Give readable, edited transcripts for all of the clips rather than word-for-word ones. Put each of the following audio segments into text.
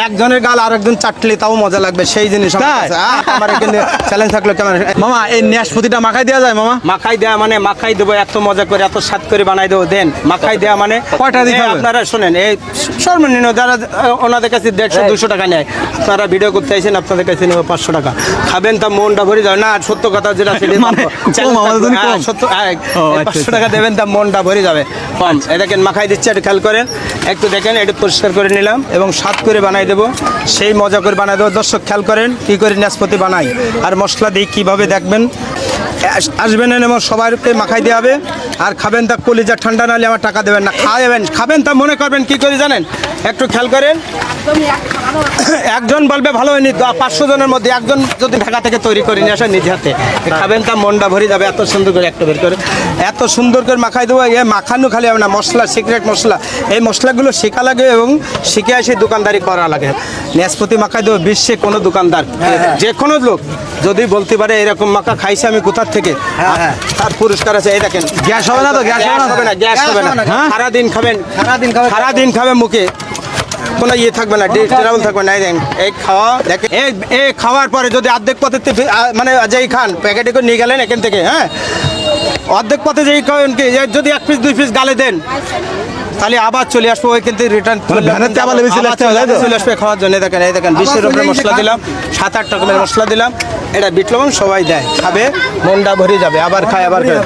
একজনের গাল আরেকজন চাটলে তাও মজা লাগবে সেই জিনিস আমার এখানে চ্যালেঞ্জ থাকলো কেমন মামা এই নাশপাতিটা মাখাই দেওয়া যায় মামা? মাখাই দেওয়া মানে মাখাই দেবো, এত মজা করে এত স্বাদ করে বানাই দেবো দেন। মাখাই দেওয়া মানে কয়টা দিতে হবে? আপনারা শোনেন, এই সর্বনিম্ন যারা ওনাদের কাছে 150-200 টাকা নেয়, আপনারা ভিডিও করতে আইছেন, আপনাদের কাছে নেবো 500 টাকা। খাবেন তা মনটা ভরে যাবে না, সত্য কথা যেটা সেটা মানে কম, আমাদের জন্য কম। সত্য, আচ্ছা, 500 টাকা দেবেন তা মনটা ভরে যাবে কম। এই দেখেন মাখাই দিচ্ছে, একটু খেয়াল করেন, একটু দেখেন, একটু পরিষ্কার করে নিলাম এবং স্বাদ করে বানাই দেবো, সেই মজা করে বানাই দেবো। দর্শক খেয়াল করেন কী করে নাশপাতি বানাই আর মশলা দিই কীভাবে, দেখবেন আসবেন এবং সবাইকে মাখাই দেওয়া হবে। আর খাবেন তা কলিজা ঠান্ডা নাহলে আমার টাকা দেবেন না, খাওয়াবেন খাবেন তা মনে করবেন কী করে জানেন, একটু খেয়াল করেন। একজন বলবে ভালো হয়নি, 500 জনের মধ্যে একজন যদি ঢাকা থেকে তৈরি করে নিয়ে আসে নিজ হাতে, খাবেন তা মনটা ভরে যাবে। এত সুন্দর করে একটা বের করে এত সুন্দর করে মাখাই দেবো। এ মাখানো খালি হবে না, মশলা সিক্রেট মশলা, এই মশলাগুলো শেখা লাগে এবং শিখে এসে দোকানদারি করা লাগে। নাশপাতি মাখাই দেবো, বিশ্বে কোনো দোকানদার যে কোনো লোক যদি বলতে পারে এরকম মাখা খাইছে আমি কোথার থেকে, তার পুরস্কার আছে। এই দেখেন, গ্যাস হবে না তো? গ্যাস হবে না? গ্যাস হবে না, সারাদিন খাবেন, সারাদিন খাবেন, মুখে কোনো ইয়ে থাকবে না, ট্রাবল থাকবে না। এই খাওয়া দেখেন, এই খাওয়ার পরে যদি অর্ধেক পথে মানে যেই খান প্যাকেটে করে নিয়ে গেলেন এখান থেকে, হ্যাঁ অর্ধেক পথে যেই খাবেন কি, যদি 1 পিস 2 পিস গালে দেন তাহলে আবার চলে আসবো ওইখান থেকে রিটার্ন চলে আসবে খাওয়ার জন্য। দেখেন, এই দেখেন 20-এর উপরে মশলা দিলাম, 7-8 রকমের মশলা দিলাম, এটা বিট লবণ সবাই দেয়, খাবে মনটা ভরে যাবে, আবার খায় আবার খায়।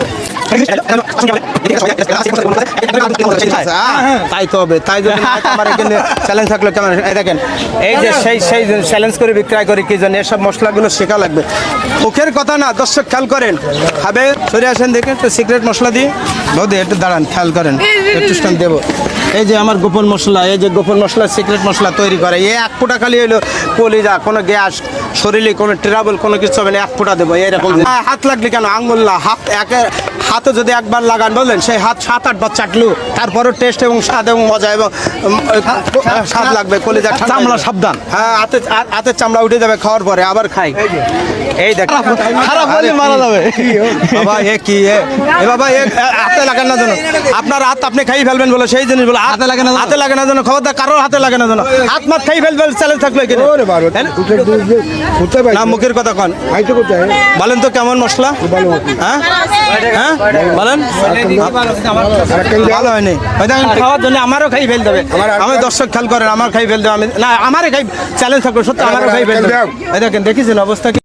তাই তো হবে, তাই জন্য আমার এখানে চ্যালেঞ্জ থাকলো কেমন। এই দেখেন, এই যে সেই চ্যালেঞ্জ করে বিক্রয় করে কি জন্য, এসব মশলাগুলো শেখা লাগবে, মুখের কথা না। দর্শক খেয়াল করেন, খাবে সরে আসেন, দেখেন তো সিক্রেট মশলা দিই বৌদি, একটু দাঁড়ান, খেয়াল করেন, একটু দেবো। এই যে আমার গোপন মশলা, এই যে গোপন মশলা সিক্রেট মশলা তৈরি করে, এই 1 ফোঁটা খালি হলো কলিজা, কোনো গ্যাস শরীরে কোনো ট্রাবল কোনো কিছু হবে না, 1 ফোঁটা দেবো এরকম। হাত লাগলে কেন, আঙুল না, হাতে যদি একবার লাগান বললেন, সেই হাত 7-8 বার চাটলেও তারপরও টেস্ট এবং স্বাদ এবং মজা এবং স্বাদ লাগবে। কলিজা চামড়া সাবধান, হ্যাঁ হাতের চামড়া উঠে যাবে খাওয়ার পরে, আবার খাই। এই দেখ খারাপ হলে মারা যাবে বাবা, এ কি এ বাবা, এ হাতে লাগে না যেন, আপনার হাত আপনি খাই ফেলবেন বলে সেই জিনিস বলে হাতে লাগে না, হাতে লাগে না যেন, খবরদার কারোর হাতে লাগে না যেন, হাত মাত খাই ফেলবেন চ্যালেঞ্জ থাকলো এখানে না। মুখের কথা কন, বলেন তো কেমন মশলা, হ্যাঁ হ্যাঁ বলেন, ভালো হয়নি খাওয়ার জন্য আমারও খাই ফেলতে হবে। আমি দর্শক খেয়াল করেন, আমার খাই ফেলতে হবে, আমি না আমারই খাই চ্যালেঞ্জ থাকবে সত্যি, আমারও খাই ফেলতে হবে। দেখেন দেখেছেন অবস্থা কি।